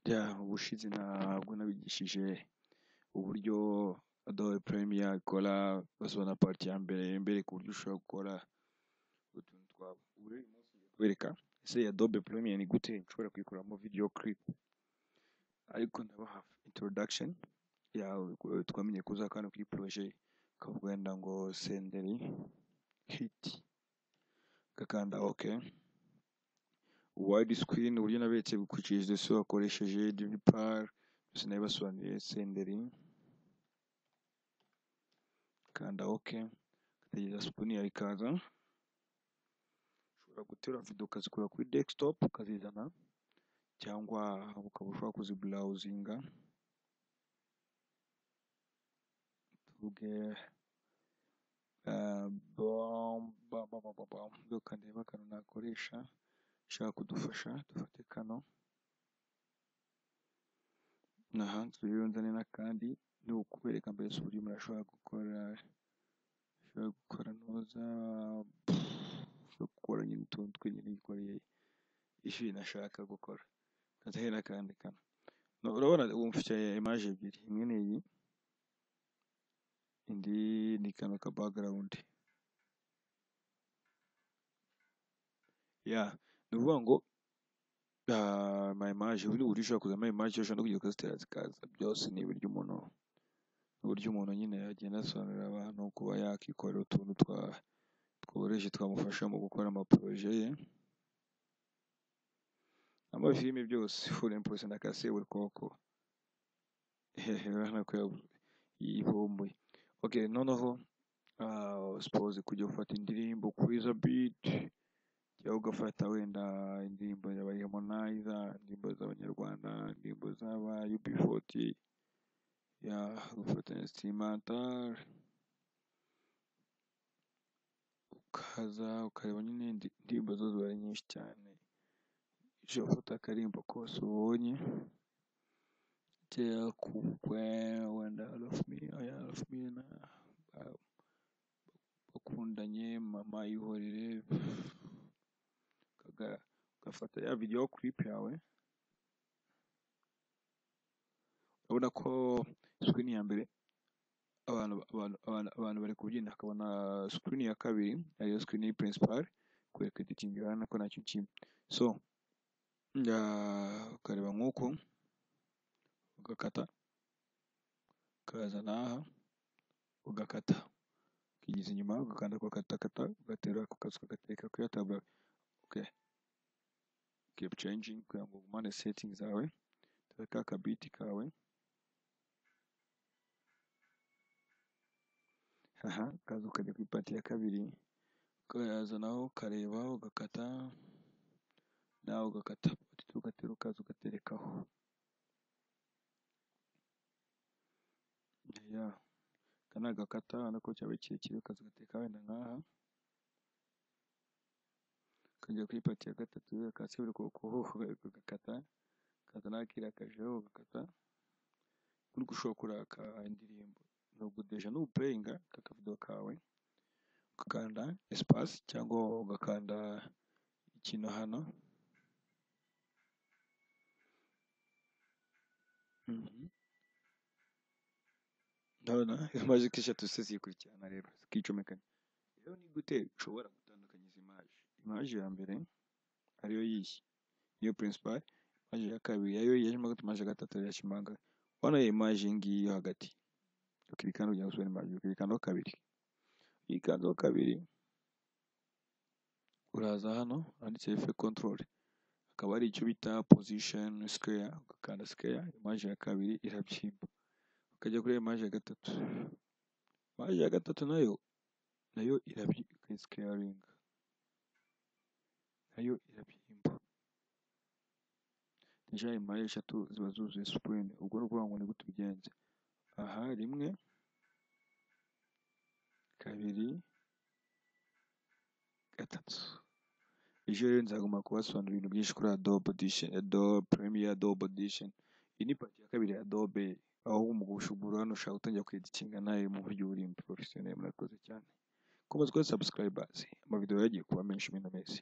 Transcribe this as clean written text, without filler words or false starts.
ubushize ntabwo nabigishije uburyo Adobe Premiere ikora, basobanura parti ya mbere ku buryo ushobora gukora utuntu twawe. Ubu rero uyu munsi ngiye kubereka ese Adobe Premiere ni gute nshobora kuyikoramo video clip, ariko ndabaha introduction yawe twamenye kuza kandi kuri projet ukavuga wenda ngo senderi hit, ugakanda OK. Wide screen uburyo nabetse gukurikije so wakoresheje DVPR byose nabibasobanuriye. Senderi kanda OK, ugategereza Spoonie ikaza. Ushobora guterura video ukazikura kuri desktop ukazizana, cyangwa ukaba ushobora kuzibrowsinga. Tuvuge ukandeba akantu nakoresha ushaka kudufasha, dufate kano nahanze rero nzane n'akandi ni ukubereka mbere uburyo umuntu ashobora gukora noza, gukora nyine utuntu twenyine yikoreye ifi nashaka gukora. Kazahera kandi kano urabona mfite image ebyiri, imwe ni iyi, indi ni kano ka background ni ukuvuga ngo my image uburyo ushobora kuzana image ushobora no kujya ukazitera zikaza. Byose ni uburyo umuntu nyine yagenda asobanurira abantu kuba yakikorera utuntu tworoheje twamufasha mu gukora amaproje ye, amafilime byose full impulse na kase buri koko urabona ko yibumbuye. Okay, noneho suppose kujya ufata indirimbo kuri izo beat, cyangwa ugafata wenda indirimbo z'aba Harmonize, indirimbo z'abanyarwanda, indirimbo z'aba UB40, ugafata instrumental ukaza ukareba nyine indirimbo zo ziba ari nyinshi cyane. Ushobora gufata akarimbo kose ubonye kukwe wenda love me na bakundanye mama ihorere, ugafata ya video clip yawe. Urabona ko screen ya mbere abantu bari kubyina, akabona screen ya kabiri ariyo screen principal kwereka editing urabona ko nacyo kimwe. So ukareba nk'uko ugakata ukaza n'aha ugakata ukigeza inyuma ugakanda ku katakata ugaterura ako kazi ugatereka kuri tabla. Okay, keep changing kugira ngo ugumane settings zawe, tereka akabiti kawe ukaza ukajya kuri pati ya kabiri ukaza naho ukareba ugakata nawe ugakata ugatera ukaza ugaterekaho. Kana agakata nako cyaba kirekire ukaza ugateka wenda nk'aha, ukajya kuri pati ya gatatu akase buri kuboko ugakata, ukaza nakira akajeho ugakata. Uriko ushobora kuraka indirimbo nubwo deja n'uplayinga kakavido kawe ugakanda espace cyangwa ugakanda ikintu hano ndabona magic eshatu se zikurikirana rero zikicomekanya. Rero ni gute ushobora gutandukanya izi image ya mbere ariyo niyo principal, image ya kabiri ariyo yajemo image ya gatatu yashimanga. Wana image ngiyi yo hagati ukirikana ujya gusubira image ukirikana kabiri, ikando kabiri uraza hano handitse effect control, akaba ari icyo bita position square, ugakanda square image ya kabiri irabyimba. Ukajya kuri image ya gatatu, image ya gatatu nayo irabyimba, scaling nayo irabyimba. Deja image eshatu ziba zuzuye Spoonie. Ubwo ni ukuvuga ngo ni gute ubigenza. Aha rimwe kabiri gatatu. Ejo rero nzagomba kubasobanurira ibintu byinshi kuri Adobe Audition, Adobe Premiere, Adobe Audition. Iyi ni pati ya kabiri ya Adobe, aho umugushubura hano ushaka gutangira kweditinga nawe mu buryo buri professionnel. Murakoze cyane. Komeza gukora subscribers, amavideo yagiye kuba menshi mino mesi.